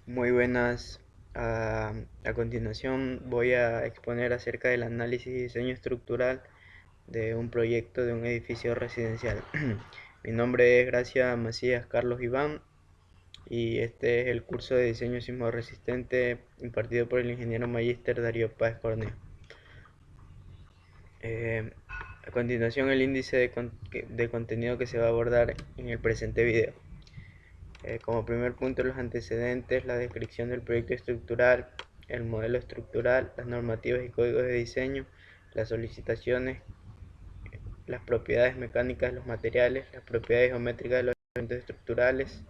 Muy buenas. A continuación voy a exponer acerca del análisis y diseño estructural de un proyecto de un edificio residencial. Mi nombre es Gracia Macías Carlos Iván y este es el curso de diseño sismo resistente impartido por el ingeniero magíster Darío Páez Corneo. A continuación el índice de contenido que se va a abordar en el presente video. Como primer punto, los antecedentes, la descripción del proyecto estructural, el modelo estructural, las normativas y códigos de diseño, las solicitaciones, las propiedades mecánicas de los materiales, las propiedades geométricas de los elementos estructurales,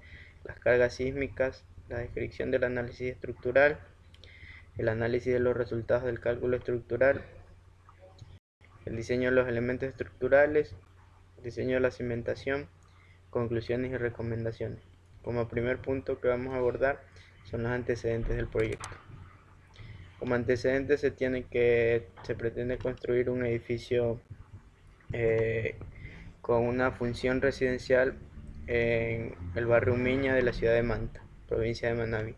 las cargas sísmicas, la descripción del análisis estructural, el análisis de los resultados del cálculo estructural, el diseño de los elementos estructurales, el diseño de la cimentación, conclusiones y recomendaciones. Como primer punto que vamos a abordar son los antecedentes del proyecto. Como antecedentes se pretende construir un edificio con una función residencial en el barrio Umiña de la ciudad de Manta, provincia de Manabí.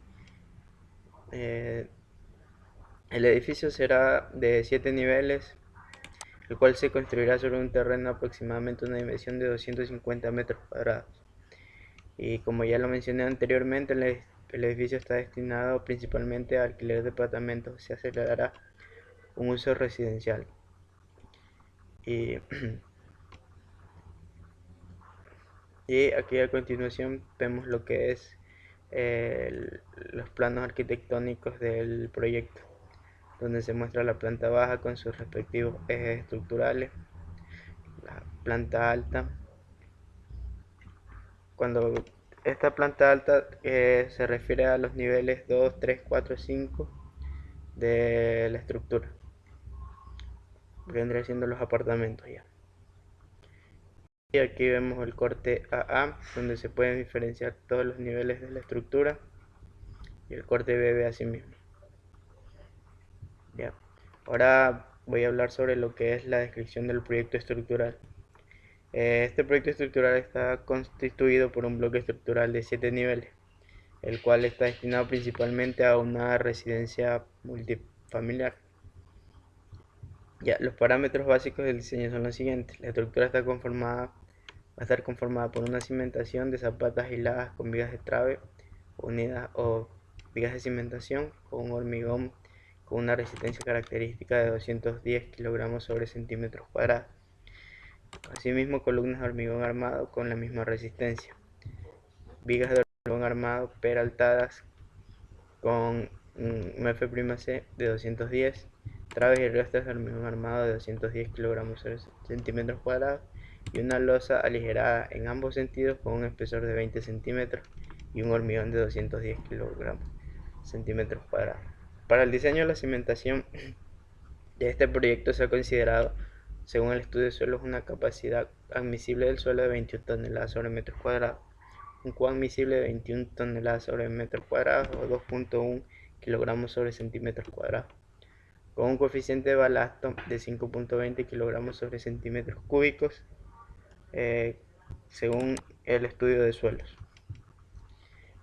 Eh, el edificio será de 7 niveles, el cual se construirá sobre un terreno aproximadamente una dimensión de 250 metros cuadrados. Y como ya lo mencioné anteriormente, el edificio está destinado principalmente a alquiler de departamentos, se acelerará un uso residencial. Y, y aquí a continuación vemos lo que es los planos arquitectónicos del proyecto, donde se muestra la planta baja con sus respectivos ejes estructurales, la planta alta. Cuando esta planta alta se refiere a los niveles 2, 3, 4, 5 de la estructura, vendría siendo los apartamentos ya. Y aquí vemos el corte AA, donde se pueden diferenciar todos los niveles de la estructura, y el corte BB así mismo. Ya. Ahora voy a hablar sobre lo que es la descripción del proyecto estructural. Este proyecto estructural está constituido por un bloque estructural de 7 niveles, el cual está destinado principalmente a una residencia multifamiliar. Ya, los parámetros básicos del diseño son los siguientes. La estructura va a estar conformada por una cimentación de zapatas hiladas con vigas de trave unidas o vigas de cimentación con un hormigón con una resistencia característica de 210 kilogramos sobre centímetros cuadrados. Asimismo, columnas de hormigón armado con la misma resistencia. Vigas de hormigón armado peraltadas con un F'C de 210, traves y restas de hormigón armado de 210 kilogramos sobre centímetros cuadrados y una losa aligerada en ambos sentidos con un espesor de 20 centímetros y un hormigón de 210 kilogramos centímetros cuadrados. Para el diseño de la cimentación de este proyecto se ha considerado, según el estudio de suelos, una capacidad admisible del suelo de 21 toneladas sobre metros cuadrados, un coadmisible de 21 toneladas sobre metros cuadrados o 2.1 kilogramos sobre centímetros cuadrados, con un coeficiente de balasto de 5.20 kilogramos sobre centímetros cúbicos, eh, según el estudio de suelos.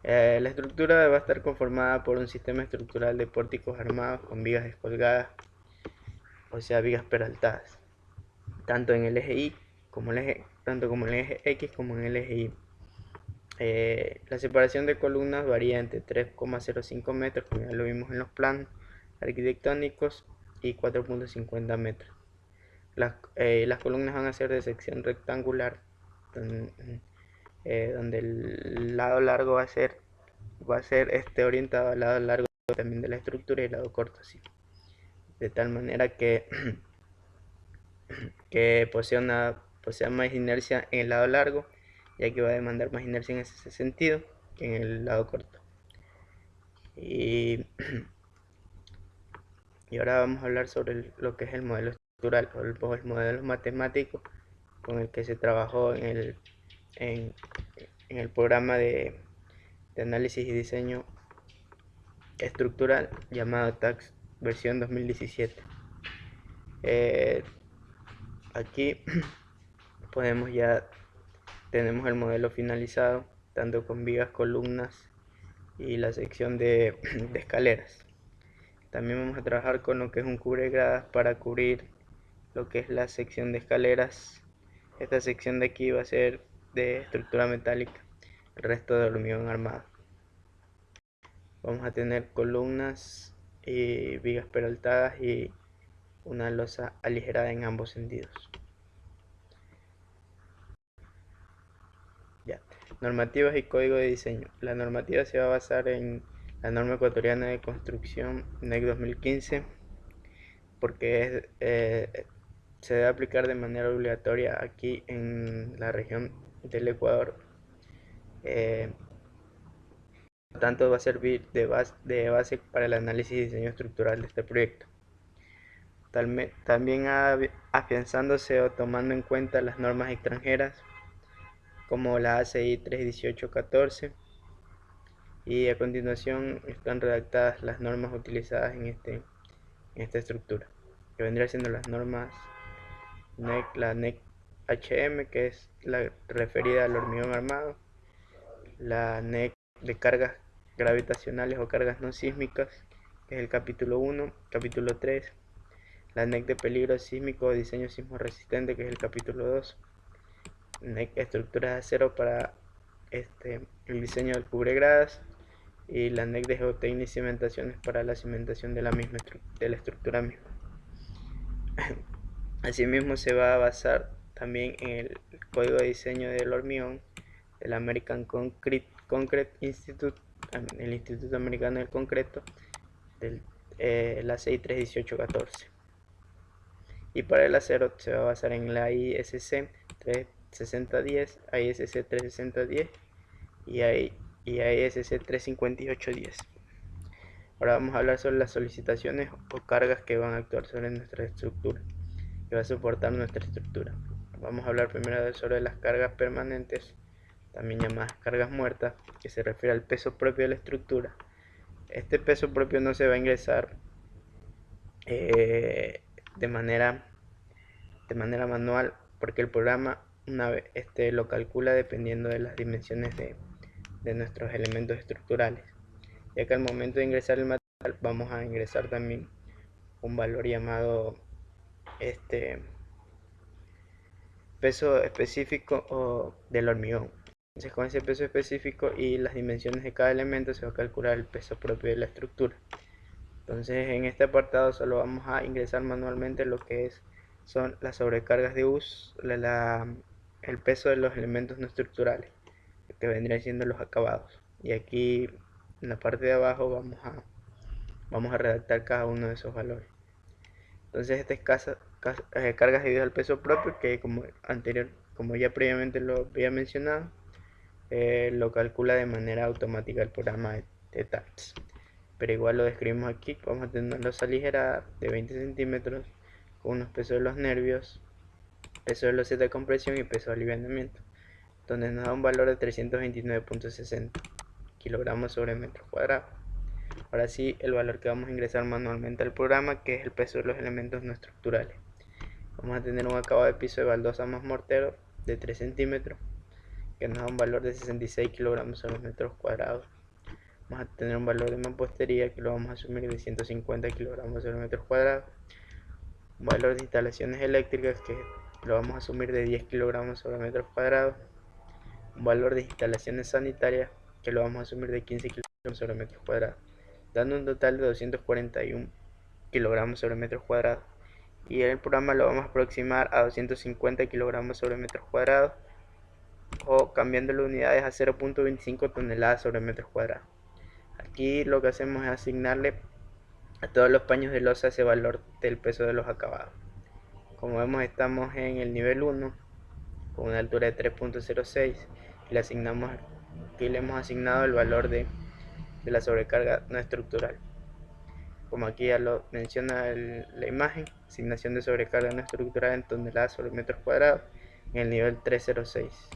La estructura va a estar conformada por un sistema estructural de pórticos armados con vigas descolgadas, o sea, vigas peraltadas, tanto en el eje Y tanto como en el eje X como en el eje Y. La separación de columnas varía entre 3,05 metros, como ya lo vimos en los planos arquitectónicos, y 4,50 metros. Las columnas van a ser de sección rectangular, donde el lado largo va a ser orientado al lado largo también de la estructura y el lado corto así, de tal manera que posea más inercia en el lado largo, ya que va a demandar más inercia en ese sentido que en el lado corto. Y, y ahora vamos a hablar sobre lo que es el modelo estructural o el modelo matemático con el que se trabajó en, en el programa de análisis y diseño estructural llamado TAX versión 2017. Aquí tenemos el modelo finalizado, tanto con vigas, columnas y la sección de, de escaleras. También vamos a trabajar con lo que es un cubregradas para cubrir lo que es la sección de escaleras. Esta sección de aquí va a ser de estructura metálica, el resto de hormigón armado. Vamos a tener columnas y vigas peraltadas y una losa aligerada en ambos sentidos. Ya. Normativas y código de diseño. La normativa se va a basar en la norma ecuatoriana de construcción NEC 2015 porque se debe aplicar de manera obligatoria aquí en la región del Ecuador. Por lo tanto, va a servir de base para el análisis y diseño estructural de este proyecto. También afianzándose o tomando en cuenta las normas extranjeras como la ACI 31814, y a continuación están redactadas las normas utilizadas en esta estructura, que vendría siendo las normas NEC, la NEC HM, que es la referida al hormigón armado, la NEC de cargas gravitacionales o cargas no sísmicas, que es el capítulo 1, capítulo 3, la NEC de peligro sísmico o diseño sismo resistente, que es el capítulo 2, NEC estructuras de acero para el diseño del cubregradas, y la NEC de geotecnia y cimentaciones para la cimentación de la estructura misma. Asimismo, se va a basar también en el código de diseño del hormigón del American Concrete Institute, el Instituto Americano del Concreto, la CI 31814. Y para el acero se va a basar en la ISC 36010, ISC 36010 y ISC 35810. Ahora vamos a hablar sobre las solicitaciones o cargas que van a actuar sobre nuestra estructura, que va a soportar nuestra estructura. Vamos a hablar primero sobre las cargas permanentes, también llamadas cargas muertas, que se refiere al peso propio de la estructura. Este peso propio no se va a ingresar de manera manual, porque el programa una vez lo calcula dependiendo de las dimensiones de nuestros elementos estructurales, ya que al momento de ingresar el material vamos a ingresar también un valor llamado peso específico del hormigón. Entonces, con ese peso específico y las dimensiones de cada elemento se va a calcular el peso propio de la estructura. Entonces, en este apartado solo vamos a ingresar manualmente lo que son las sobrecargas de uso, el peso de los elementos no estructurales, que vendrían siendo los acabados. Y aquí en la parte de abajo vamos a redactar cada uno de esos valores. Entonces, cargas debido al peso propio, que como ya previamente lo había mencionado, lo calcula de manera automática el programa de TAPS. Pero igual lo describimos aquí. Vamos a tener una losa ligera de 20 centímetros con unos pesos de los nervios, peso de loseta de compresión y peso de aliviamiento, donde nos da un valor de 329.60 kilogramos sobre metro cuadrado. Ahora sí, el valor que vamos a ingresar manualmente al programa, que es el peso de los elementos no estructurales. Vamos a tener un acabado de piso de baldosa más mortero de 3 centímetros, que nos da un valor de 66 kilogramos sobre metros cuadrados. Vamos a tener un valor de mampostería que lo vamos a asumir de 150 kilogramos sobre metros cuadrados. Un valor de instalaciones eléctricas que lo vamos a asumir de 10 kilogramos sobre metros cuadrados. Un valor de instalaciones sanitarias que lo vamos a asumir de 15 kilogramos sobre metros cuadrados, dando un total de 241 kilogramos sobre metros cuadrados. Y el programa lo vamos a aproximar a 250 kilogramos sobre metros cuadrados, o cambiando las unidades a 0.25 toneladas sobre metros cuadrados. Aquí lo que hacemos es asignarle a todos los paños de losa ese valor del peso de los acabados. Como vemos, estamos en el nivel 1 con una altura de 3.06 y le hemos asignado el valor de la sobrecarga no estructural. Como aquí ya lo menciona la imagen, asignación de sobrecarga no estructural en toneladas sobre metros cuadrados en el nivel 306.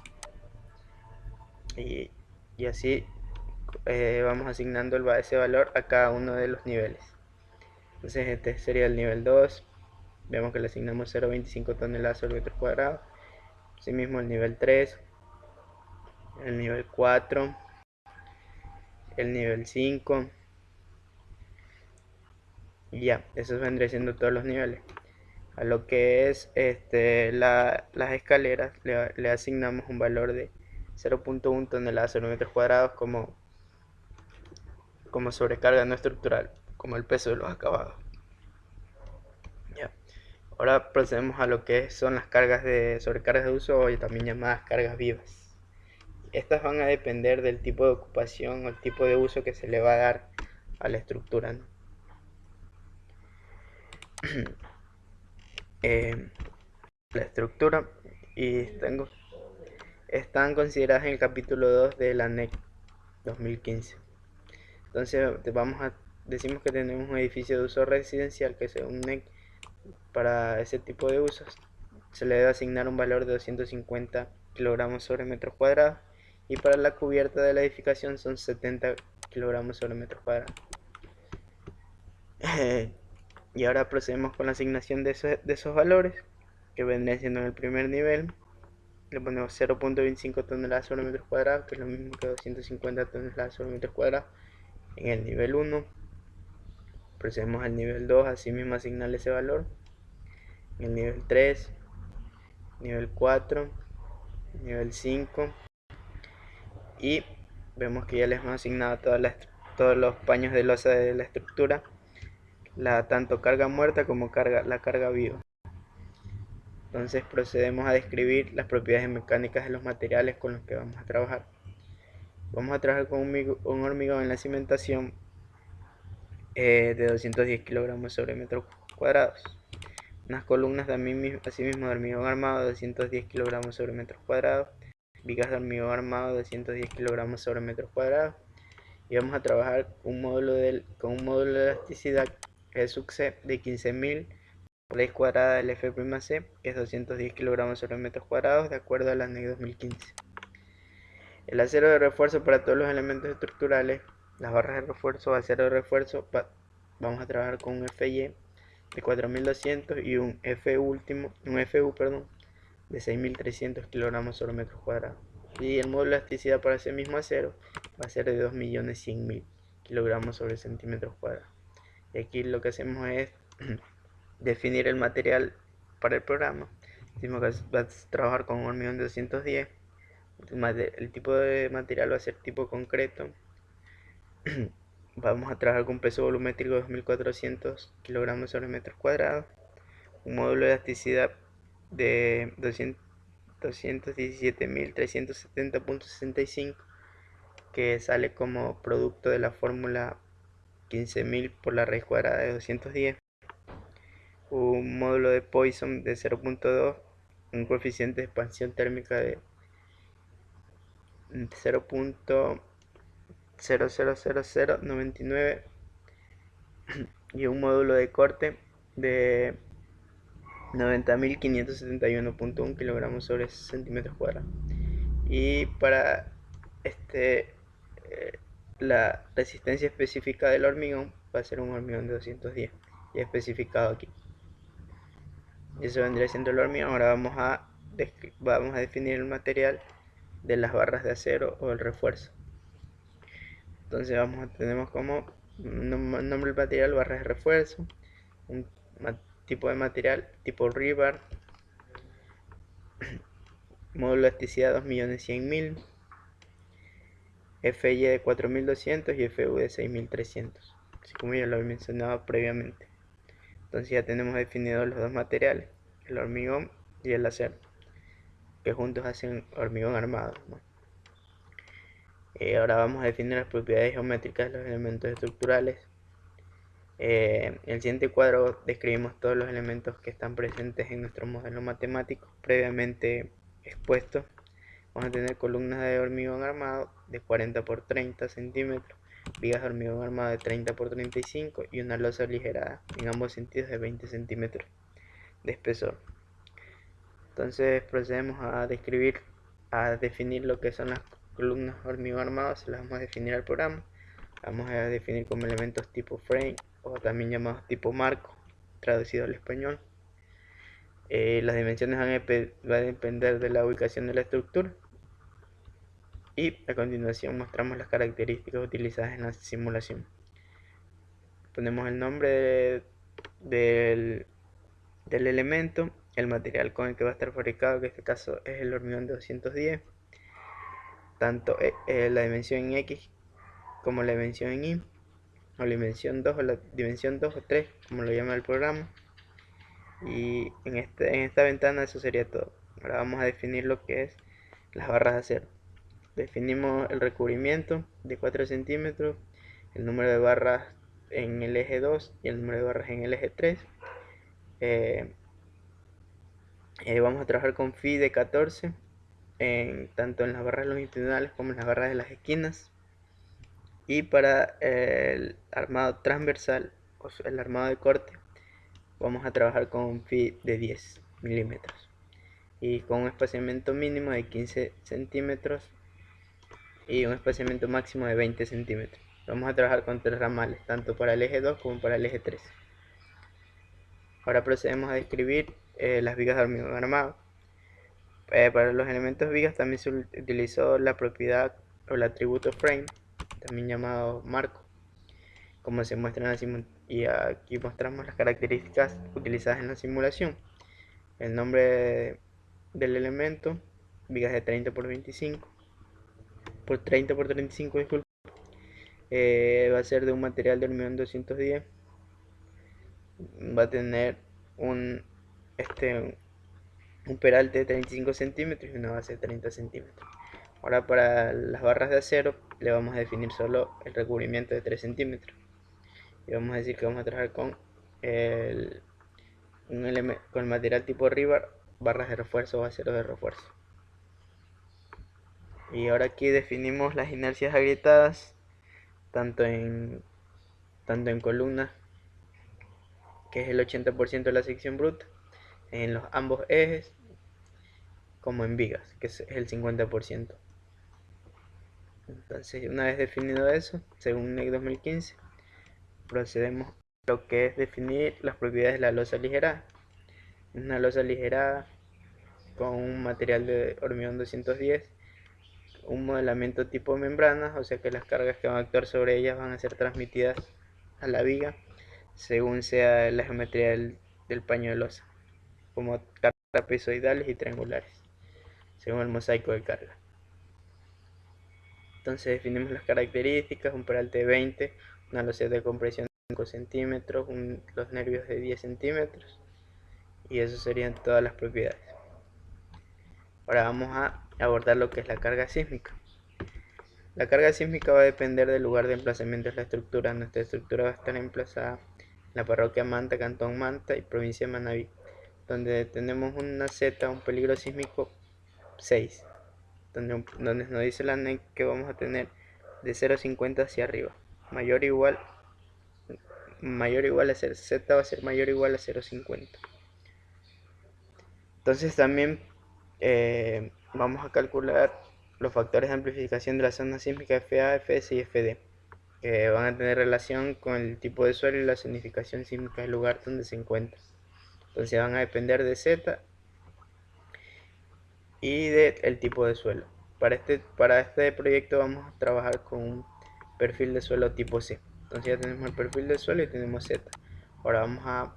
Y así vamos asignando ese valor a cada uno de los niveles. Entonces este sería el nivel 2, vemos que le asignamos 0.25 toneladas sobre metro cuadrado. Asimismo el nivel 3, el nivel 4, el nivel 5 y ya, esos vendrían siendo todos los niveles. A lo que es las escaleras le asignamos un valor de 0.1 toneladas sobre metros cuadrados como sobrecarga no estructural, como el peso de los acabados. Ya. Ahora procedemos a lo que son las sobrecargas de uso, o también llamadas cargas vivas. Estas van a depender del tipo de ocupación o el tipo de uso que se le va a dar a la estructura, ¿no? La estructura y están consideradas en el capítulo 2 de la NEC 2015. Entonces decimos que tenemos un edificio de uso residencial que según NEC para ese tipo de usos se le debe asignar un valor de 250 kilogramos sobre metros cuadrados, y para la cubierta de la edificación son 70 kilogramos sobre metros cuadrados. Y ahora procedemos con la asignación de esos valores, que vendría siendo en el primer nivel. Le ponemos 0.25 toneladas sobre metros cuadrados, que es lo mismo que 250 toneladas sobre metros cuadrados. En el nivel 1 procedemos al nivel 2, así mismo asignarle ese valor. En el nivel 3, nivel 4, nivel 5, y vemos que ya les hemos asignado todos los paños de losa de la estructura, tanto carga muerta como la carga viva. Entonces procedemos a describir las propiedades mecánicas de los materiales con los que vamos a trabajar. Vamos a trabajar con un hormigón en la cimentación de 210 kilogramos sobre metros cuadrados. Unas columnas asimismo de hormigón armado de 210 kilogramos sobre metros cuadrados. Vigas de hormigón armado de 210 kilogramos sobre metros cuadrados. Y vamos a trabajar con un módulo de elasticidad SUC de 15.000 raíz cuadrada del F'C, que es 210 kilogramos sobre metros cuadrados, de acuerdo a la NEC 2015. El acero de refuerzo para todos los elementos estructurales, las barras de refuerzo, acero de refuerzo, vamos a trabajar con un FY de 4200 y un FU de 6300 kilogramos sobre metros cuadrados. Y el módulo de elasticidad para ese mismo acero va a ser de 2.100.000 kilogramos sobre centímetros cuadrados. Y aquí lo que hacemos es definir el material para el programa. Decimos que vas a trabajar con un hormigón de 210. El tipo de material va a ser tipo concreto. Vamos a trabajar con un peso volumétrico de 2.400 kilogramos sobre metros cuadrados. Un módulo de elasticidad de 217.370.65, que sale como producto de la fórmula 15.000 por la raíz cuadrada de 210. Un módulo de Poisson de 0.2, un coeficiente de expansión térmica de 0.00099 y un módulo de corte de 90.571.1 kilogramos sobre centímetros cuadrados. Y para la resistencia específica del hormigón va a ser un hormigón de 210, ya especificado aquí. Y eso vendría siendo el hormigón. Ahora vamos a definir el material de las barras de acero o el refuerzo. Entonces tenemos como nombre del material barras de refuerzo, un tipo de material tipo rebar, módulo de elasticidad 2.100.000, FY de 4.200 y FU de 6.300, así como ya lo había mencionado previamente. Entonces ya tenemos definidos los dos materiales, el hormigón y el acero, que juntos hacen hormigón armado, ¿no? Ahora vamos a definir las propiedades geométricas de los elementos estructurales. En el siguiente cuadro describimos todos los elementos que están presentes en nuestro modelo matemático previamente expuesto. Vamos a tener columnas de hormigón armado de 40 por 30 centímetros, vigas de hormigón armado de 30 por 35 y una losa aligerada en ambos sentidos de 20 centímetros de espesor. Entonces procedemos a definir lo que son las columnas de hormigón armado. Se las vamos a definir al programa. Vamos a definir como elementos tipo frame, o también llamados tipo marco, traducido al español. Las dimensiones van a depender de la ubicación de la estructura. y a continuación mostramos las características utilizadas en la simulación. Ponemos el nombre del elemento, el material con el que va a estar fabricado, que en este caso es el hormigón de 210, tanto la dimensión en X como la dimensión en Y, o la dimensión 2 o la dimensión 2 o 3, como lo llama el programa. Y en esta ventana eso sería todo. Ahora vamos a definir lo que es las barras de acero. Definimos el recubrimiento de 4 centímetros, el número de barras en el eje 2 y el número de barras en el eje 3. Vamos a trabajar con phi de 14, tanto en las barras longitudinales como en las barras de las esquinas. Y para el armado transversal, o sea, el armado de corte, vamos a trabajar con un phi de 10 milímetros y con un espaciamiento mínimo de 15 centímetros y un espaciamiento máximo de 20 centímetros. Vamos a trabajar con 3 ramales, tanto para el eje 2 como para el eje 3. Ahora procedemos a describir las vigas de hormigón armado. Para los elementos vigas también se utilizó la propiedad o el atributo frame, también llamado marco, como se muestra en la simulación. Y aquí mostramos las características utilizadas en la simulación. El nombre del elemento, vigas de 30 por 25 por 30 por 35, disculpe. Va a ser de un material de hormigón 210. Va a tener un, un peralte de 35 centímetros y una base de 30 centímetros. Ahora para las barras de acero le vamos a definir solo el recubrimiento de 3 centímetros. Y vamos a decir que vamos a trabajar con con el material tipo rebar, barras de refuerzo o acero de refuerzo. Y ahora aquí definimos las inercias agrietadas tanto en columnas, que es el 80% de la sección bruta, en los ambos ejes, como en vigas, que es el 50%. Entonces, una vez definido eso, según NEC 2015, procedemos a lo que es definir las propiedades de la losa aligerada. Una losa aligerada con un material de hormigón 210, un modelamiento tipo membranas, o sea que las cargas que van a actuar sobre ellas van a ser transmitidas a la viga según sea la geometría del paño de losa, como cargas trapezoidales y triangulares, según el mosaico de carga. Entonces definimos las características: un peralte de 20, una loseta de compresión de 5 centímetros, los nervios de 10 centímetros, y eso serían todas las propiedades. Ahora vamos a abordar lo que es la carga sísmica. La carga sísmica va a depender del lugar de emplazamiento de la estructura. Nuestra estructura va a estar emplazada en la parroquia Manta, Cantón Manta y provincia de Manabí, donde tenemos una Z, un peligro sísmico 6, donde nos dice la NEC que vamos a tener de 0,50 hacia arriba, mayor o igual a 0, Z va a ser mayor o igual a 0,50. Entonces también vamos a calcular los factores de amplificación de la zona sísmica FA, FS y FD, que van a tener relación con el tipo de suelo y la zonificación sísmica del lugar donde se encuentra. Entonces van a depender de Z y del tipo de suelo. Para este proyecto vamos a trabajar con un perfil de suelo tipo C. Entonces ya tenemos el perfil de suelo y tenemos Z. Ahora vamos a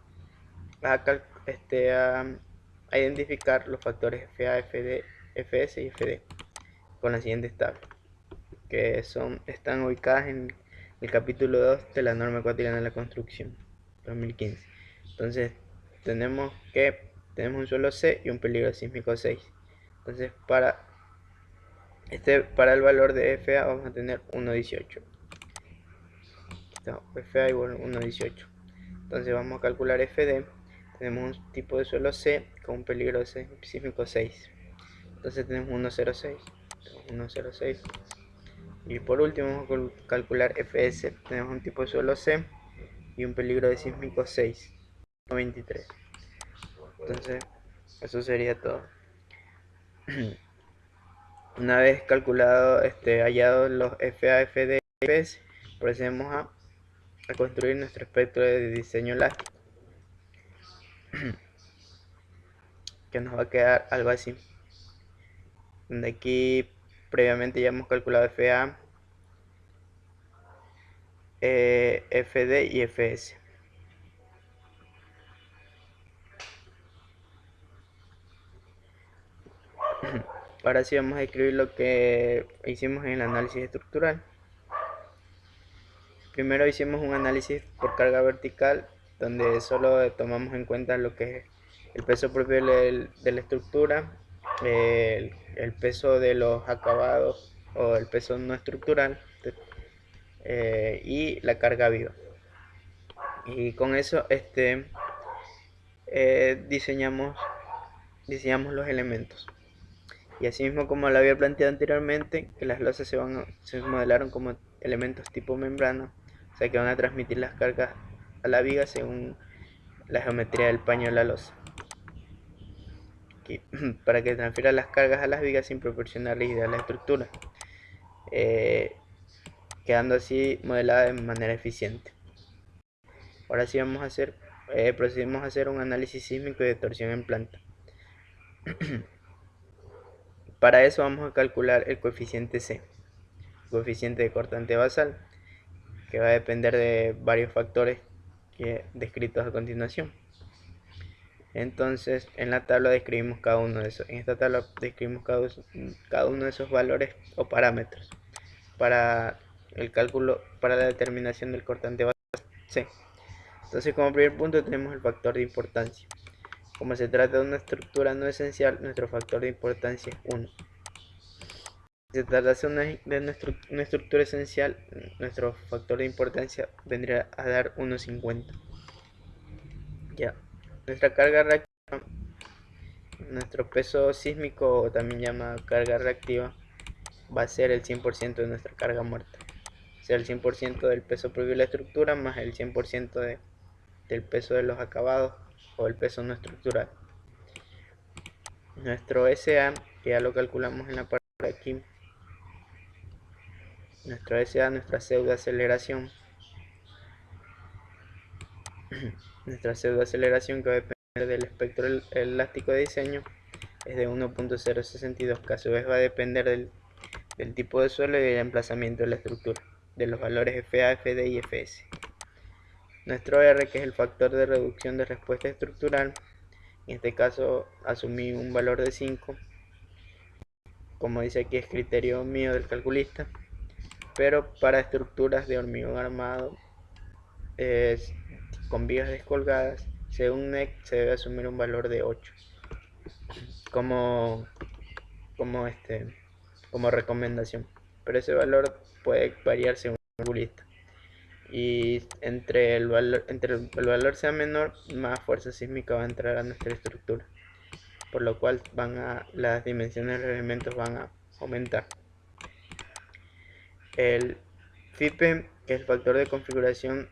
identificar los factores FA, FD, FS y FD con las siguientes tablas, que están ubicadas en el capítulo 2 de la norma ecuatoriana de la construcción 2015. Entonces tenemos un suelo C y un peligro sísmico 6. Entonces para el valor de FA vamos a tener 1,18. FA igual 1,18. Entonces vamos a calcular FD. Tenemos un tipo de suelo C con un peligro sísmico 6. Entonces tenemos 1,06. Y por último vamos a calcular FS. Tenemos un tipo de suelo C y un peligro de sísmico 6, 23. Entonces eso sería todo. Una vez calculado, hallado los FA, FD y FS, procedemos a construir nuestro espectro de diseño elástico, que nos va a quedar algo así, donde aquí Previamente ya hemos calculado FA, FD y FS. Ahora sí vamos a escribir lo que hicimos en el análisis estructural. Primero hicimos un análisis por carga vertical, donde solo tomamos en cuenta lo que es el peso propio de la estructura, el peso de los acabados o el peso no estructural, y la carga viva. Y con eso diseñamos los elementos. Y así mismo, como lo había planteado anteriormente, que las losas se modelaron como elementos tipo membrana, o sea que van a transmitir las cargas a la viga según la geometría del paño de la losa. Aquí, para que transfiera las cargas a las vigas sin proporcionar rigidez a la estructura, quedando así modelada de manera eficiente. Ahora sí procedimos a hacer un análisis sísmico y de torsión en planta. Para eso vamos a calcular el coeficiente C, coeficiente de cortante basal, que va a depender de varios factores descritos a continuación. Entonces, en la tabla describimos cada uno de esos. En esta tabla describimos cada uno de esos valores o parámetros para el cálculo, para la determinación del cortante basal C. Entonces, como primer punto tenemos el factor de importancia. Como se trata de una estructura no esencial, nuestro factor de importancia es 1. Si se tratase de una estructura esencial, nuestro factor de importancia vendría a dar 1,50. Ya. Nuestra carga reactiva, nuestro peso sísmico, o también llamada carga reactiva, va a ser el 100% de nuestra carga muerta. O sea, el 100% del peso propio de la estructura más el 100% del peso de los acabados o el peso no estructural. Nuestro SA, que ya lo calculamos en la parte de aquí, nuestra pseudo aceleración, que va a depender del espectro elástico de diseño, es de 1.062, que a su vez va a depender del tipo de suelo y del emplazamiento de la estructura, de los valores FA, FD y FS. Nuestro R, que es el factor de reducción de respuesta estructural, en este caso asumí un valor de 5, como dice aquí es criterio mío del calculista, pero para estructuras de hormigón armado con vigas descolgadas, según NEC se debe asumir un valor de 8 como recomendación, pero ese valor puede variar según el calculista, y entre el valor sea menor, más fuerza sísmica va a entrar a nuestra estructura, por lo cual las dimensiones de los elementos van a aumentar. El FIPE, que es el factor de configuración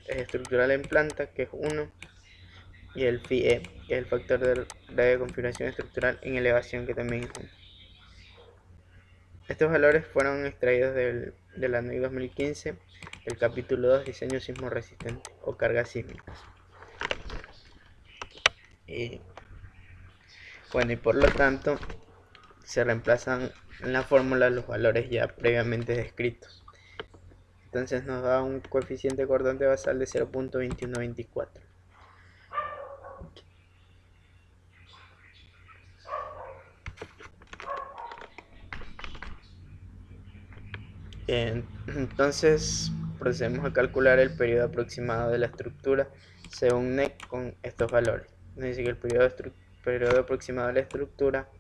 estructural en planta, que es 1, y el FIE, que es el factor de configuración estructural en elevación, que también es 1. Estos valores fueron extraídos de la NEC 2015, del capítulo 2, diseño sismo resistente o cargas sísmicas. Y bueno, y por lo tanto se reemplazan en la fórmula los valores ya previamente descritos. Entonces nos da un coeficiente cortante basal de 0.2124. Entonces procedemos a calcular el periodo aproximado de la estructura según NEC con estos valores. Nos dice que el periodo aproximado de la estructura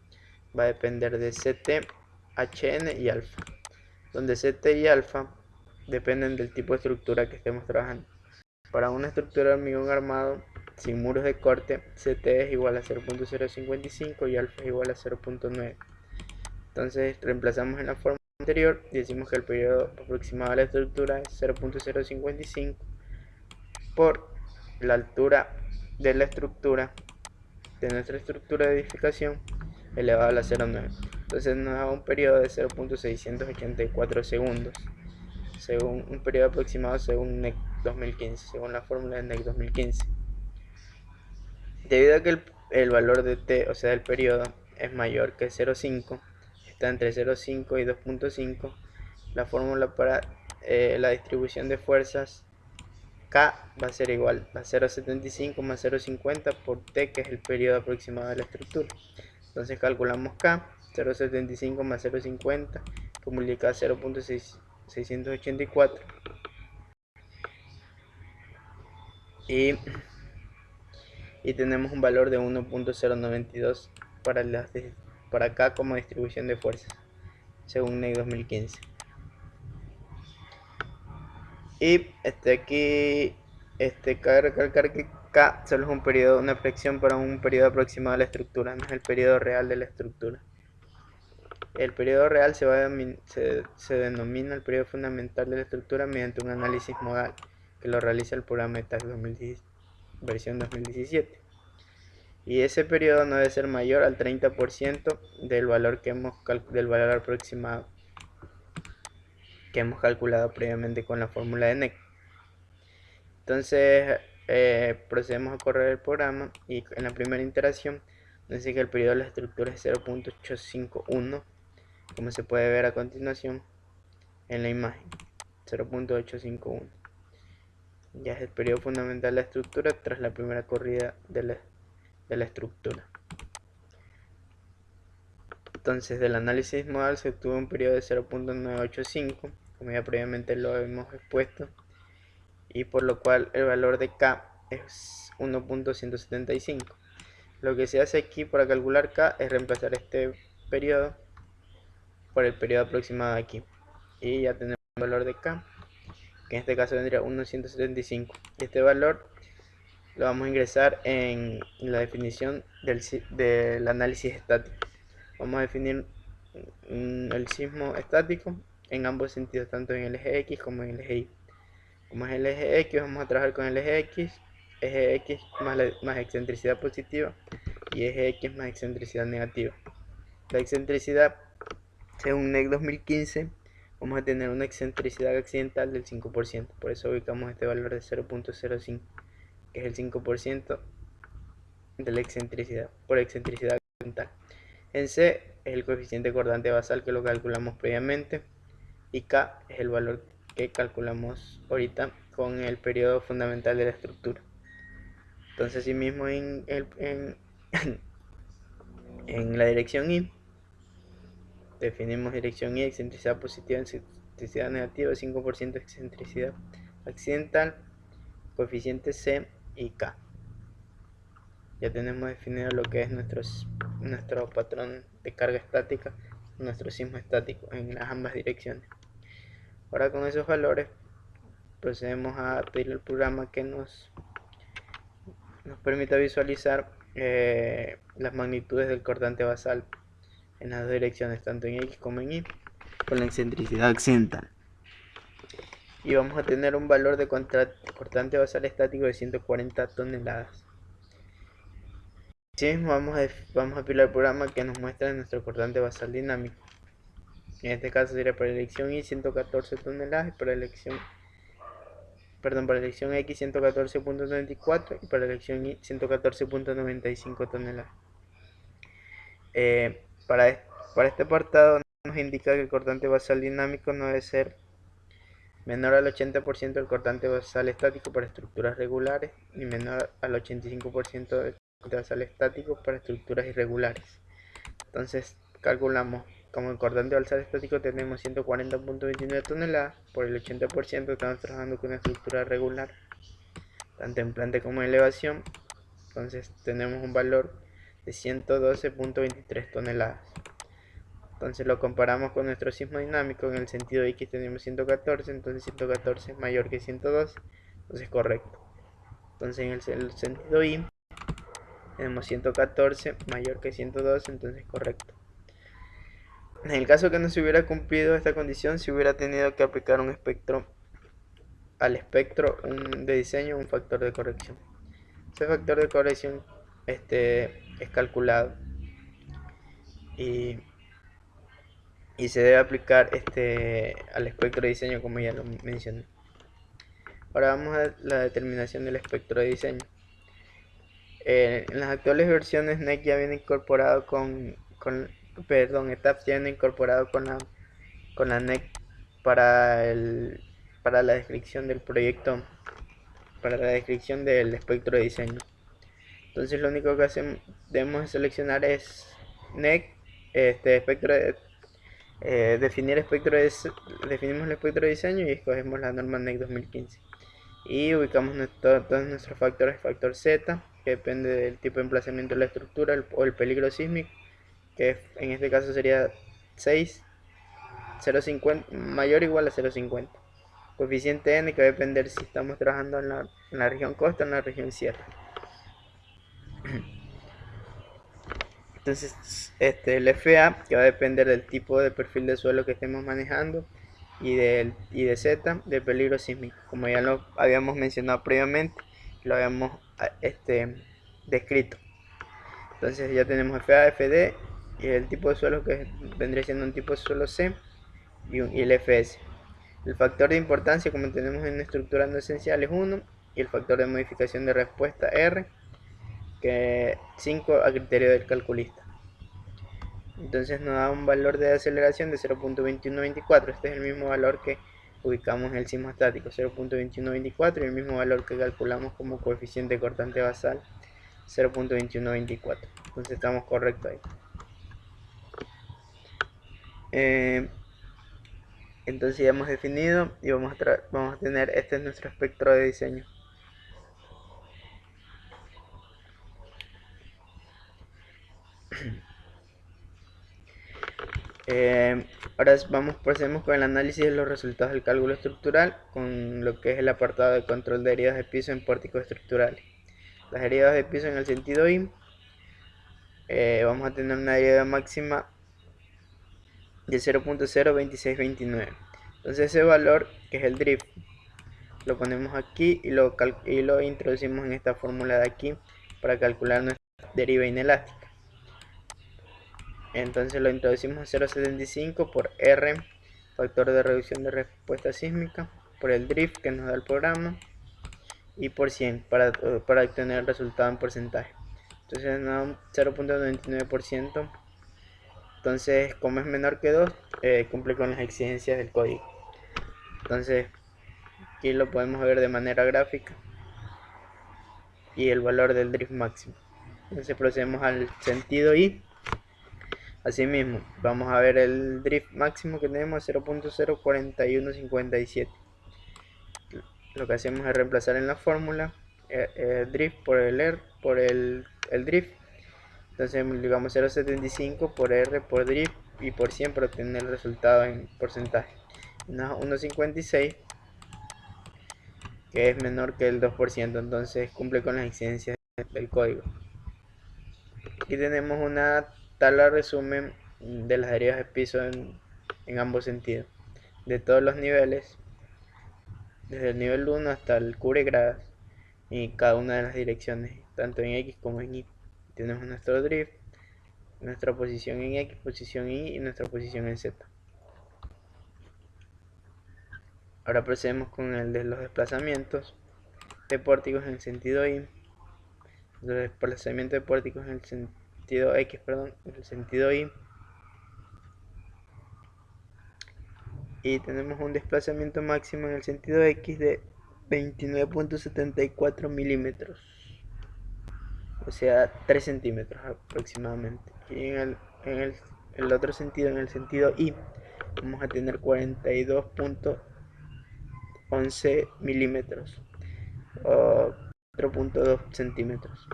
va a depender de CT, HN y alfa, donde CT y alfa dependen del tipo de estructura que estemos trabajando. Para una estructura de hormigón armado sin muros de corte, CT es igual a 0.055 y alfa es igual a 0.9. Entonces reemplazamos en la forma anterior y decimos que el periodo aproximado de la estructura es 0.055 por la altura de la estructura de nuestra estructura de edificación elevado a la 0.9. Entonces nos da un periodo de 0.684 segundos, según un periodo aproximado según NEC 2015, según la fórmula de NEC 2015. Debido a que el valor de T, o sea del periodo, es mayor que 0.5, está entre 0,5 y 2,5. La fórmula para la distribución de fuerzas K va a ser igual a 0,75 más 0,50 por T, que es el periodo aproximado de la estructura. Entonces calculamos K, 0,75 más 0,50 que multiplica 0,684 y tenemos un valor de 1,092 para K como distribución de fuerzas según NEC 2015. Y aquí cabe recalcar que K solo es una flexión para un periodo aproximado de la estructura, no es el periodo real de la estructura. El periodo real se denomina el periodo fundamental de la estructura mediante un análisis modal que lo realiza el programa ETAC versión 2017. Y ese periodo no debe ser mayor al 30% del valor aproximado que hemos calculado previamente con la fórmula de NEC. Entonces procedemos a correr el programa y en la primera iteración nos dice que el periodo de la estructura es 0,851, como se puede ver a continuación en la imagen. 0,851 ya es el periodo fundamental de la estructura tras la primera corrida de la estructura. Entonces del análisis modal se obtuvo un periodo de 0,985, como ya previamente lo hemos expuesto, y por lo cual el valor de K es 1,175. Lo que se hace aquí para calcular K es reemplazar este periodo por el periodo aproximado de aquí, y ya tenemos el valor de K, que en este caso vendría 1,175. Este valor lo vamos a ingresar en la definición del análisis estático. Vamos a definir el sismo estático en ambos sentidos, tanto en el eje X como en el eje Y. Como es el eje X, vamos a trabajar con el eje X más excentricidad positiva y eje X más excentricidad negativa. La excentricidad, según NEC 2015, vamos a tener una excentricidad accidental del 5%, por eso ubicamos este valor de 0,05, que es el 5% de la excentricidad, por excentricidad accidental. En C es el coeficiente cordante basal, que lo calculamos previamente, y K es el valor que calculamos ahorita con el periodo fundamental de la estructura. Entonces, así mismo en la dirección Y definimos dirección Y, excentricidad positiva, excentricidad negativa, 5% de excentricidad accidental, coeficiente C y K. Ya tenemos definido lo que es nuestro patrón de carga estática, nuestro sismo estático en las ambas direcciones. Ahora con esos valores procedemos a pedir al programa que nos permita visualizar las magnitudes del cordante basal en las dos direcciones, tanto en X como en Y, con la excentricidad accidental. Y vamos a tener un valor de cortante basal estático de 140 toneladas. Así mismo vamos a pedir al programa que nos muestre nuestro cortante basal dinámico. En este caso sería para la elección Y 114 toneladas y para la elección X 114.94 y para la elección Y 114.95 toneladas. Para este apartado nos indica que el cortante basal dinámico no debe ser menor al 80% del cortante basal estático para estructuras regulares ni menor al 85% del cortante basal estático para estructuras irregulares. Entonces calculamos, como el cortante basal estático tenemos 140.29 toneladas, por el 80% estamos trabajando con una estructura regular, tanto en planta como en elevación. Entonces tenemos un valor de 112.23 toneladas. Entonces lo comparamos con nuestro sismo dinámico. En el sentido X tenemos 114, entonces 114 es mayor que 112, entonces correcto. Entonces en el sentido Y tenemos 114 mayor que 112, entonces correcto. En el caso que no se hubiera cumplido esta condición, se hubiera tenido que aplicar al espectro de diseño un factor de corrección. Ese factor de corrección es calculado y se debe aplicar al espectro de diseño, como ya lo mencioné. Ahora vamos a la determinación del espectro de diseño. En las actuales versiones NEC ya viene incorporado con perdón, ETABS ya viene incorporado con la NEC para para la descripción del proyecto, para la descripción del espectro de diseño. Entonces lo único que debemos seleccionar es NEC, espectro de, definimos el espectro de diseño y escogemos la norma NEC 2015. Y ubicamos todos nuestros factores, factor Z, que depende del tipo de emplazamiento de la estructura o el peligro sísmico, que en este caso sería 6, 0,50, mayor o igual a 0,50. Coeficiente N, que va a depender si estamos trabajando en la región costa o en la región sierra. Entonces, el FA, que va a depender del tipo de perfil de suelo que estemos manejando, y de Z, del peligro sísmico, como ya lo habíamos mencionado previamente, lo habíamos descrito. Entonces ya tenemos FA, FD y el tipo de suelo que vendría siendo un tipo de suelo C y el FS. El factor de importancia, como tenemos en estructura no esencial, es 1, y el factor de modificación de respuesta R, que 5 a criterio del calculista. Entonces nos da un valor de aceleración de 0.2124. Este es el mismo valor que ubicamos en el sismo estático, 0.2124, y el mismo valor que calculamos como coeficiente cortante basal, 0.2124. Entonces estamos correctos ahí. Entonces ya hemos definido y vamos a tener, este es nuestro espectro de diseño. Ahora procedemos con el análisis de los resultados del cálculo estructural, con lo que es el apartado de control de heridas de piso en pórticos estructurales. Las heridas de piso en el sentido I, vamos a tener una herida máxima de 0.02629. Entonces ese valor, que es el drift, lo ponemos aquí y lo introducimos en esta fórmula de aquí para calcular nuestra deriva inelástica. Entonces lo introducimos a 0.75 por R, factor de reducción de respuesta sísmica, por el drift que nos da el programa, y por 100 para obtener el resultado en porcentaje. Entonces nos da un 0.99%. Entonces, como es menor que 2, cumple con las exigencias del código. Entonces aquí lo podemos ver de manera gráfica y el valor del drift máximo. Entonces procedemos al sentido I. Asimismo, vamos a ver el drift máximo que tenemos, 0.04157. Lo que hacemos es reemplazar en la fórmula drift por el drift. Entonces multiplicamos 0.75 por R por drift y por 100 para obtener el resultado en porcentaje. 1.56, que es menor que el 2%, entonces cumple con las exigencias del código. Aquí tenemos una tabla resumen de las heridas de piso en ambos sentidos, de todos los niveles, desde el nivel 1 hasta el cubregradas, y cada una de las direcciones, tanto en X como en Y. Tenemos nuestro drift, nuestra posición en X, posición Y y nuestra posición en Z. Ahora procedemos con el de los desplazamientos de pórticos en el sentido Y, los desplazamientos de pórticos en el sentido X, perdón, en el sentido Y. Y tenemos un desplazamiento máximo en el sentido X de 29.74 milímetros, o sea 3 centímetros aproximadamente. Y el otro sentido, en el sentido Y, vamos a tener 42.11 milímetros o 4.2 centímetros.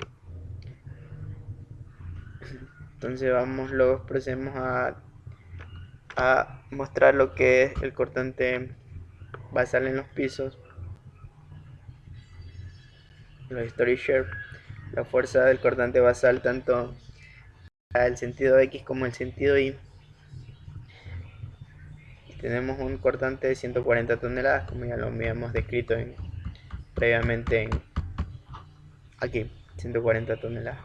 Entonces luego procedemos a mostrar lo que es el cortante basal en los pisos, los story share, la fuerza del cortante basal tanto al sentido X como el sentido Y. Y tenemos un cortante de 140 toneladas, como ya lo habíamos descrito previamente aquí, 140 toneladas.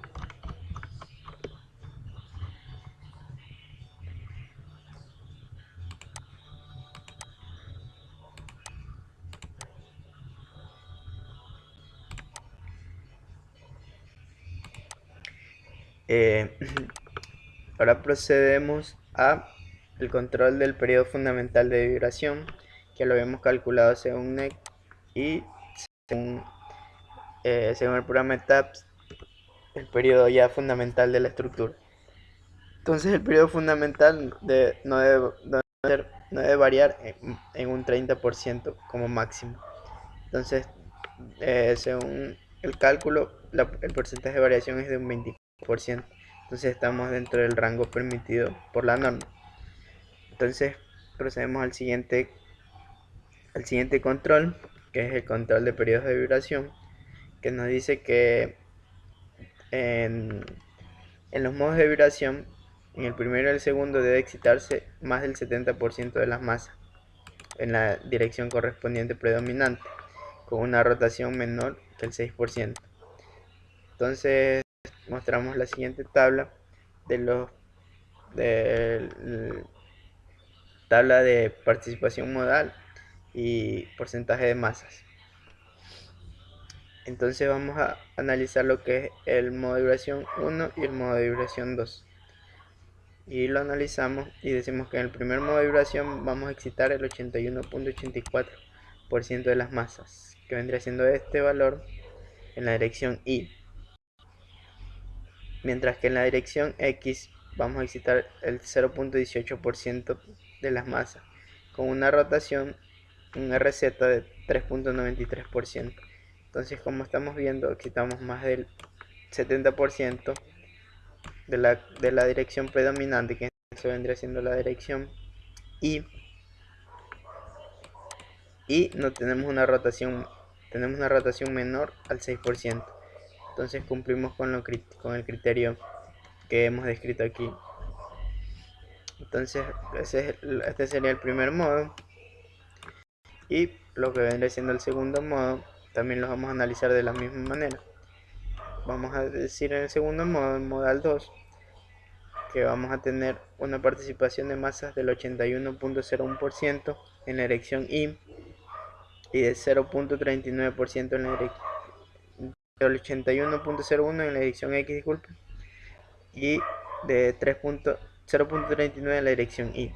Ahora procedemos a el control del periodo fundamental de vibración, que lo hemos calculado según NEC y según, según el programa TAPS, el periodo ya fundamental de la estructura. Entonces el periodo fundamental no debe variar en un 30% como máximo. Entonces, según el cálculo, el porcentaje de variación es de un 20%. Entonces estamos dentro del rango permitido por la norma. Entonces procedemos al siguiente control, que es el control de periodos de vibración, que nos dice que en, en los modos de vibración, en el primero y el segundo debe excitarse más del 70% de las masas en la dirección correspondiente predominante, con una rotación menor que el 6%. Entonces mostramos la siguiente tabla de tabla de participación modal y porcentaje de masas. Entonces vamos a analizar lo que es el modo de vibración 1 y el modo de vibración 2. Y lo analizamos y decimos que en el primer modo de vibración vamos a excitar el 81.84% de las masas, que vendría siendo este valor en la dirección Y. Mientras que en la dirección X vamos a excitar el 0.18% de las masas, con una rotación, un RZ de 3.93%. Entonces, como estamos viendo, excitamos más del 70% de la dirección predominante, que eso vendría siendo la dirección Y, y no tenemos una rotación menor al 6%. Entonces cumplimos con el criterio que hemos descrito aquí. Entonces este sería el primer modo, y lo que vendría siendo el segundo modo también lo vamos a analizar de la misma manera. Vamos a decir en el segundo modo, en modal 2, que vamos a tener una participación de masas del 81.01% en la dirección Y y de 0.39% en la dirección del 81.01 en la dirección X, disculpe, y de 0.39 en la dirección Y.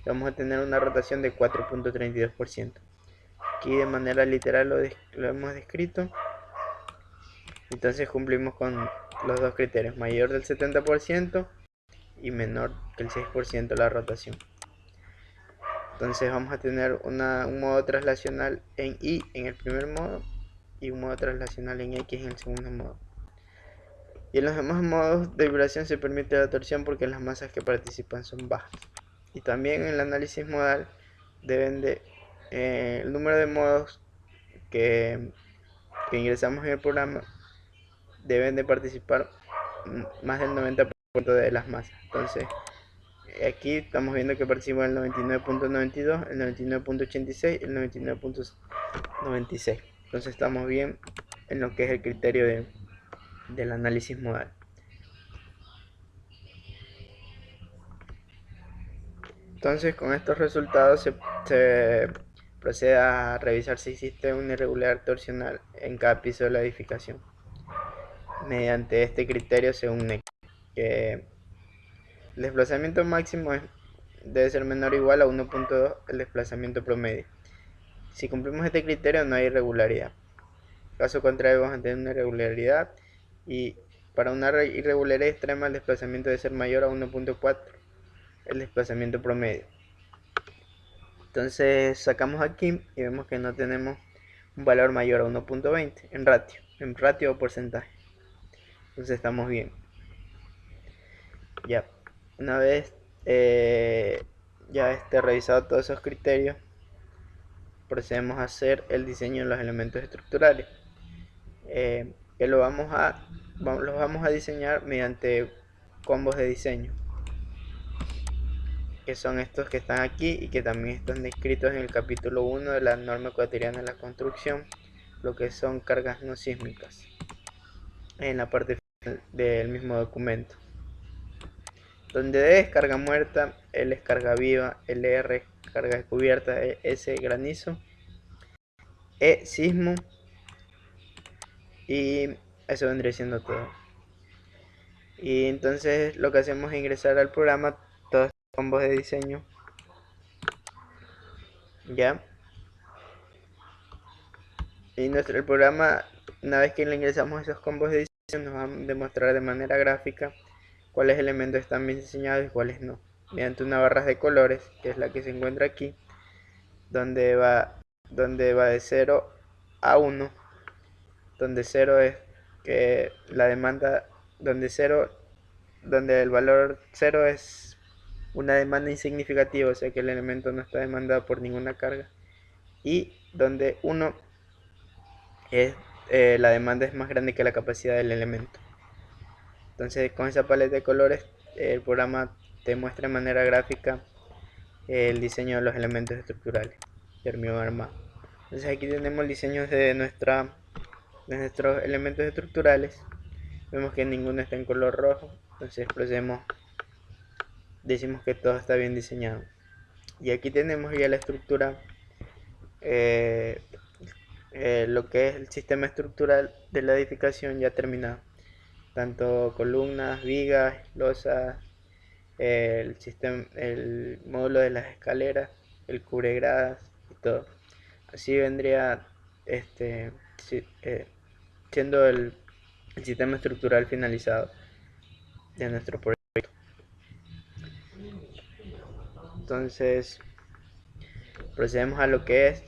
Vamos a tener una rotación de 4.32%. Aquí de manera literal lo hemos descrito. Entonces cumplimos con los dos criterios, mayor del 70% y menor que el 6% la rotación. Entonces vamos a tener un modo traslacional en Y en el primer modo y un modo traslacional en X en el segundo modo. Y en los demás modos de vibración se permite la torsión porque las masas que participan son bajas. Y también en el análisis modal el número de modos que ingresamos en el programa deben de participar más del 90% de las masas. Entonces aquí estamos viendo que participan el 99.92, el 99.86 y el 99.96. Entonces estamos bien en lo que es el criterio del análisis modal. Entonces con estos resultados se procede a revisar si existe una irregularidad torsional en cada piso de la edificación mediante este criterio según NEC, que el desplazamiento máximo debe ser menor o igual a 1.2 el desplazamiento promedio. Si cumplimos este criterio no hay irregularidad. Caso contrario vamos a tener una irregularidad, y para una irregularidad extrema el desplazamiento debe ser mayor a 1.4 el desplazamiento promedio. Entonces sacamos aquí y vemos que no tenemos un valor mayor a 1.20 en ratio o porcentaje. Entonces estamos bien. Ya, una vez ya revisado todos esos criterios, procedemos a hacer el diseño de los elementos estructurales, que los vamos a diseñar mediante combos de diseño, que son estos que están aquí y que también están descritos en el capítulo 1 de la norma ecuatoriana de la construcción, lo que son cargas no sísmicas, en la parte final del mismo documento, donde D es carga muerta, L es carga viva, LR es carga descubierta, S granizo, E sismo, y eso vendría siendo todo. Y entonces lo que hacemos es ingresar al programa todos estos combos de diseño, ya. Y el programa, una vez que le ingresamos esos combos de diseño, nos va a demostrar de manera gráfica cuáles elementos están bien diseñados y cuáles no, mediante una barra de colores, que es la que se encuentra aquí, donde va de 0 a 1, donde 0 es que la demanda, donde el valor 0 es una demanda insignificativa, o sea que el elemento no está demandado por ninguna carga, y donde 1 es la demanda es más grande que la capacidad del elemento. Entonces con esa paleta de colores el programa te muestra de manera gráfica el diseño de los elementos estructurales de hormigón armado. Entonces aquí tenemos el diseño de nuestros elementos estructurales. Vemos que ninguno está en color rojo, entonces decimos que todo está bien diseñado. Y aquí tenemos ya la estructura, eh, lo que es el sistema estructural de la edificación ya terminado. Tanto columnas, vigas, losas, el módulo de las escaleras, el cubregradas y todo. Así vendría siendo el sistema estructural finalizado de nuestro proyecto. Entonces procedemos a lo que es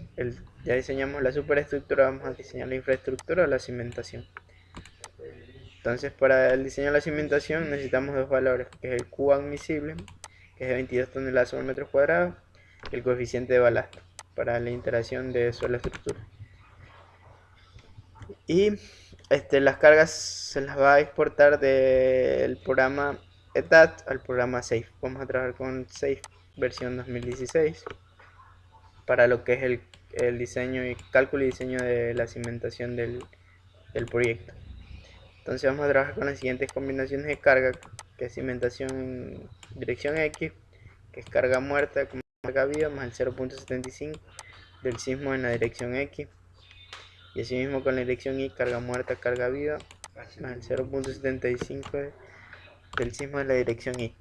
ya diseñamos la superestructura, vamos a diseñar la infraestructura o la cimentación. Entonces para el diseño de la cimentación necesitamos dos valores, que es el Q admisible, que es de 22 toneladas sobre metro cuadrado, y el coeficiente de balasto para la interacción de suelo-estructura. Y las cargas se las va a exportar del programa ETAT al programa SAFE. Vamos a trabajar con SAFE versión 2016 para lo que es el diseño y cálculo y diseño de la cimentación del proyecto. Entonces vamos a trabajar con las siguientes combinaciones de carga, que es cimentación en dirección X, que es carga muerta como carga viva, más el 0.75 del sismo en la dirección X, y asimismo con la dirección Y, carga muerta, carga viva, más el 0.75 del sismo en la dirección Y.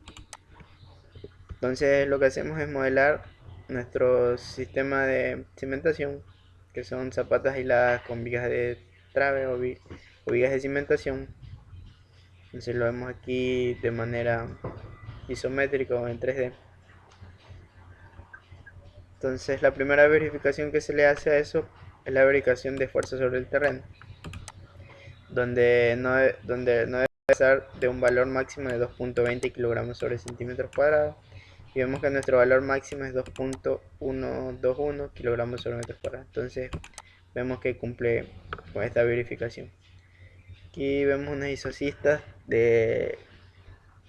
Entonces lo que hacemos es modelar nuestro sistema de cimentación, que son zapatas aisladas con vigas de trave o vigas de cimentación. Entonces lo vemos aquí de manera isométrica o en 3D. Entonces la primera verificación que se le hace a eso es la verificación de fuerza sobre el terreno, donde no debe pasar de un valor máximo de 2.20 kilogramos sobre centímetros cuadrados, y vemos que nuestro valor máximo es 2.121 kilogramos sobre metros cuadrados. Entonces vemos que cumple con esta verificación. Aquí vemos unas isocistas de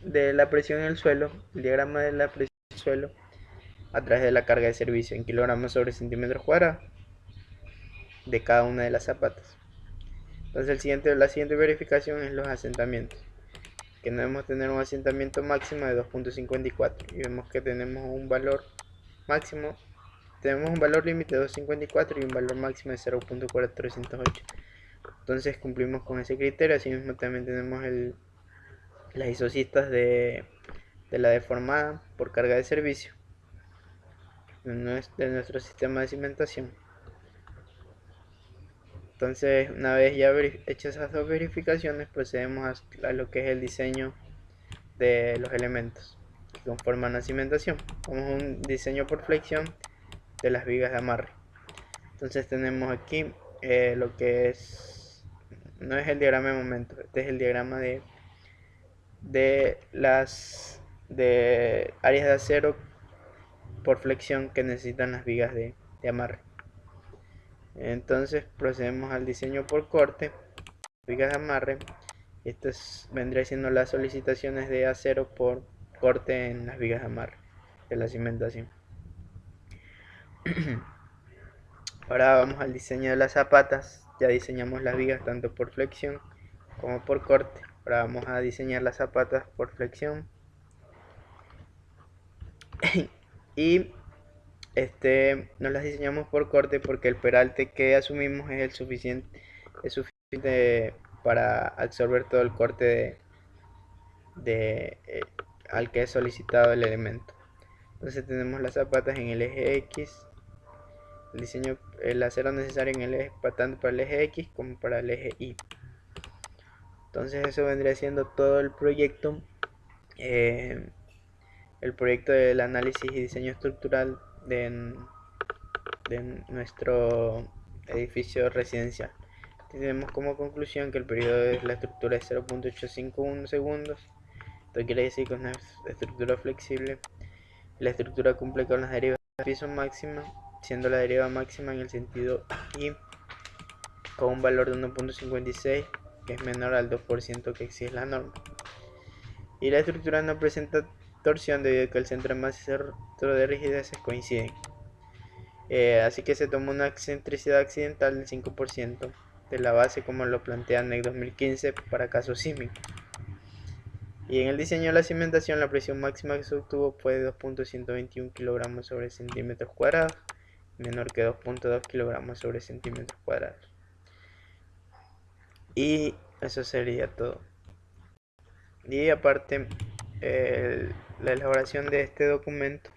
la presión en el suelo, el diagrama de la presión en el suelo a través de la carga de servicio en kilogramos sobre centímetros cuadrados de cada una de las zapatas. Entonces la siguiente verificación es los asentamientos, que debemos tener un asentamiento máximo de 2.54 y vemos que tenemos un valor máximo, tenemos un valor límite de 2.54 y un valor máximo de 0.408. Entonces cumplimos con ese criterio. Asimismo también tenemos las isocistas de la deformada por carga de servicio de nuestro sistema de cimentación. Entonces, una vez ya hechas esas dos verificaciones, procedemos a lo que es el diseño de los elementos que conforman la cimentación. Como un diseño por flexión de las vigas de amarre. Entonces tenemos aquí lo que es, no es el diagrama de momento, este es el diagrama de las áreas de acero por flexión que necesitan las vigas de amarre. Entonces procedemos al diseño por corte, vigas de amarre. Estas vendría siendo las solicitaciones de acero por corte en las vigas de amarre de la cimentación. Ahora vamos al diseño de las zapatas. Ya diseñamos las vigas tanto por flexión como por corte. Ahora vamos a diseñar las zapatas por flexión. Y nos las diseñamos por corte porque el peralte que asumimos es suficiente para absorber todo el corte al que es solicitado el elemento. Entonces tenemos las zapatas en el eje X, el acero necesario en el eje, tanto para el eje X como para el eje Y. Entonces eso vendría siendo todo el proyecto del análisis y diseño estructural de nuestro edificio residencial. Tenemos como conclusión que el periodo de la estructura es 0.851 segundos. Esto quiere decir que es una estructura flexible. La estructura cumple con las derivas de piso máxima, siendo la deriva máxima en el sentido Y con un valor de 1.56, que es menor al 2% que exige la norma. Y la estructura no presenta torsión debido a que el centro de masa y el centro de rigidez coinciden. Así que se tomó una excentricidad accidental del 5% de la base, como lo plantea NEC 2015 para casos sísmicos. Y en el diseño de la cimentación, la presión máxima que se obtuvo fue de 2.121 kg sobre centímetros cuadrados, menor que 2.2 kg sobre centímetros cuadrados. Y eso sería todo. Y aparte, la elaboración de este documento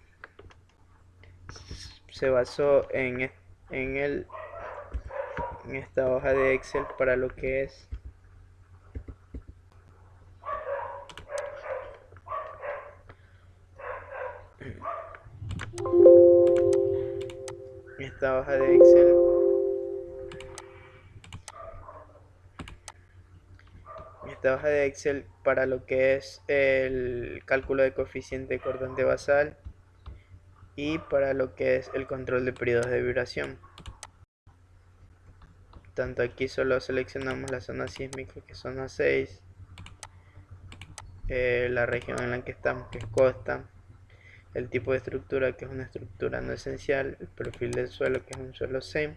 se basó en esta hoja de Excel para lo que es esta hoja de Excel para lo que es el cálculo de coeficiente cortante basal y para lo que es el control de periodos de vibración. Tanto aquí solo seleccionamos la zona sísmica, que es zona 6, la región en la que estamos, que es costa, el tipo de estructura, que es una estructura no esencial, el perfil del suelo, que es un suelo C,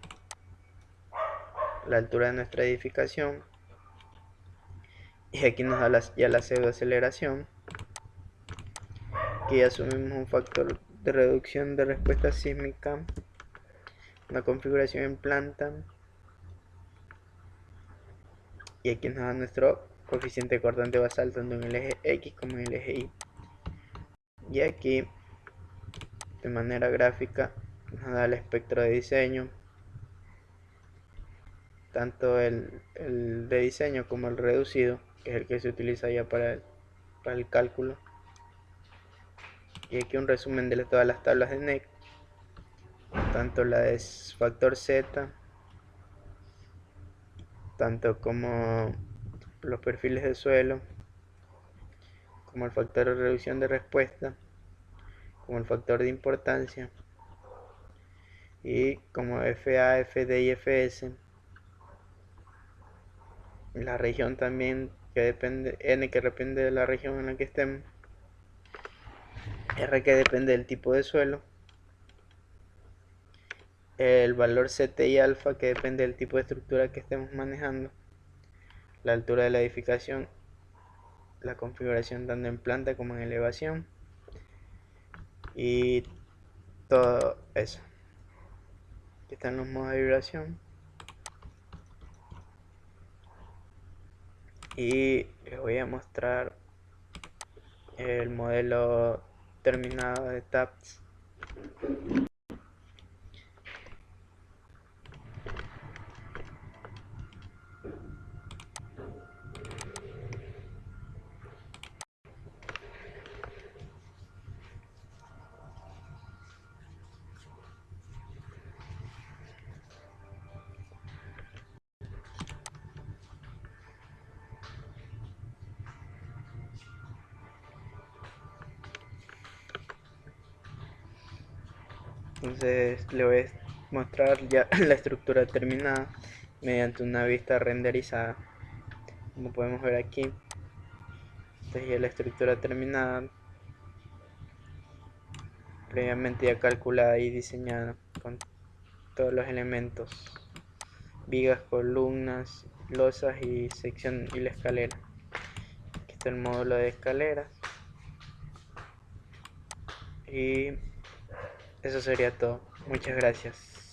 la altura de nuestra edificación, y aquí nos da ya la pseudoaceleración, que ya asumimos un factor de reducción de respuesta sísmica, una configuración en planta, y aquí nos da nuestro coeficiente cortante basal tanto en el eje X como en el eje Y. Y aquí, de manera gráfica, nos da el espectro de diseño, tanto el de diseño como el reducido, que es el que se utiliza ya para el cálculo. Y aquí un resumen de todas las tablas de NEC, tanto la de factor Z, tanto como los perfiles de suelo, como el factor de reducción de respuesta, como el factor de importancia, y como FA, FD y FS. La región también, que depende, N, que depende de la región en la que estemos, R, que depende del tipo de suelo, el valor CT y alfa, que depende del tipo de estructura que estemos manejando, la altura de la edificación, la configuración tanto en planta como en elevación, y todo eso. Aquí están los modos de vibración, y les voy a mostrar el modelo terminado de TAPS. Entonces le voy a mostrar ya la estructura terminada mediante una vista renderizada, como podemos ver aquí. Esta es ya la estructura terminada, previamente ya calculada y diseñada con todos los elementos: vigas, columnas, losas y sección y la escalera. Aquí está el módulo de escaleras, y eso sería todo. Muchas gracias.